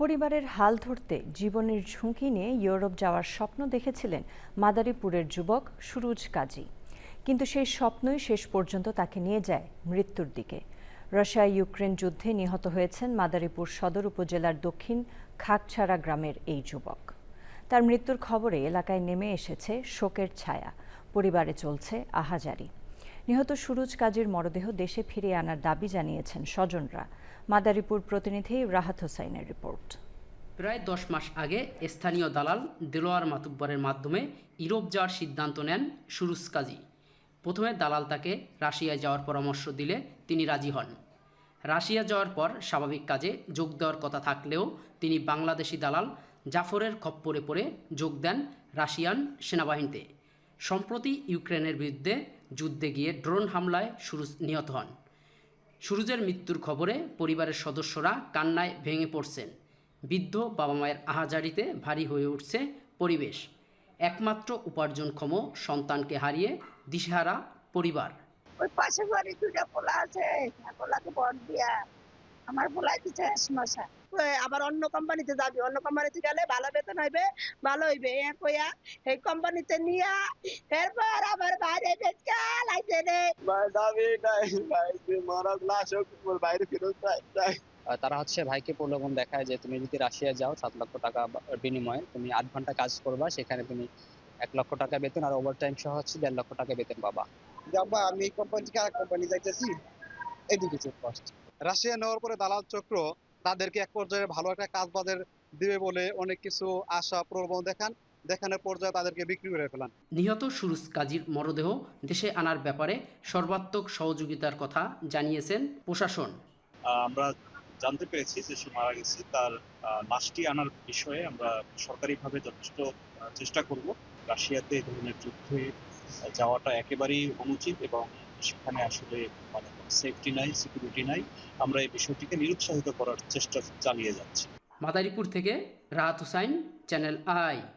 পরিবারের হাল ধরতে জীবনের ঝুঁকি নিয়ে ইউরোপ যাওয়ার স্বপ্ন দেখেছিলেন মাদারীপুরের যুবক সুরুজ কাজী। কিন্তু সেই স্বপ্নই শেষ পর্যন্ত তাকে নিয়ে যায় মৃত্যুর দিকে। রাশিয়া ইউক্রেন যুদ্ধে নিহত হয়েছেন মাদারীপুর সদর উপজেলার দক্ষিণ খাকছাড়া গ্রামের এই যুবক। তার মৃত্যুর খবরে এলাকায় নেমে এসেছে শোকের ছায়া, পরিবারে চলছে আহাজারি। নিহত সুরুজ কাজীর মরদেহ দেশে ফিরিয়ে আনার দাবি জানিয়েছেন স্বজনরা। মাদারীপুর প্রতিনিধি রাহাত হোসাইনের রিপোর্ট। প্রায় 10 মাস আগে স্থানীয় দালাল দেলোয়ার মাতুব্বরের মাধ্যমে ইউরোপ যাওয়ার সিদ্ধান্ত নেন সুরুজ কাজী। প্রথমে দালাল তাকে রাশিয়ায় যাওয়ার পরামর্শ দিলে তিনি রাজি হন। রাশিয়া যাওয়ার পর স্বাভাবিক কাজে যোগ দেওয়ার কথা থাকলেও তিনি বাংলাদেশি দালাল জাফরের খপ্পরে পড়ে যোগ দেন রাশিয়ান সেনাবাহিনীতে। সম্প্রতি ইউক্রেনের বিরুদ্ধে যুদ্ধে গিয়ে ড্রোন হামলায় সুরুজ নিহত হন। সুরুজের মৃত্যুর খবরে পরিবারের সদস্যরা কান্নায় ভেঙে পড়ছেন। বৃদ্ধ বাবা মায়ের আহাজারিতে ভারী হয়ে উঠছে পরিবেশ। একমাত্র উপার্জনক্ষম সন্তানকে হারিয়ে দিশেহারা পরিবার। ওই পাশের বাড়ি দুইটা পোলা আছে, পোলাকে ভোট দিয়া আমার পোলাই দিচ্ছে মশা। আবার অন্য কোম্পানিতে যাবি, অন্য কোম্পানিতে গেলে ভালো বেতন হইবে, ভালো হইবে কইয়া এই কোম্পানিতে নিয়া এরপর আবার বাইরে বেচকাল আইতে রে দাবি নাই ভাই, মারা লাশ বাইরে ফেরত চাই। তারা ভাইকে প্রলোভন দেখায় যে তুমি যদি রাশিয়া যাও 7 লক্ষ টাকা বিনিময়ে তুমি 8 ঘন্টা কাজ করবা, সেখানে তুমি 1 লক্ষ টাকা বেতন আর ওভারটাইম সহ 1.5 লক্ষ টাকা বেতন পাবা। যাবা আমি কোম্পানি থেকে আরেক কোম্পানি যাইতেছি, এদিকে চেক কষ্ট। রাশিয়া নেওয়ার পরে দালাল চক্র তাদেরকে এক পর্যায়ে ভালো একটা কাজ বাজার দিবে বলে অনেক কিছু আশা প্রলোভন দেখানোর পর্যায়ে তাদেরকে বিক্রি করে ফেলান। নিহত সুরুজ কাজীর মরদেহ দেশে আনার ব্যাপারে সর্বাত্মক সহযোগিতার কথা জানিয়েছেন প্রশাসন। আমরা জানতে পেরেছি যে সে মারা গেছে, তার লাশটি আনার বিষয়ে আমরা সরকারিভাবে যথেষ্ট চেষ্টা করব। রাশিয়াতে এই ধরনের যুদ্ধে যাওয়াটা একেবারেই অনুচিত এবং সেখানে আসলে মানে সেফটি নাই, সিকিউরিটি নাই। আমরা এই বিষয়টিকে নিরুৎসাহিত করার চেষ্টা চালিয়ে যাচ্ছি। মাদারীপুর থেকে রাহাত হোসাইন, চ্যানেল আই।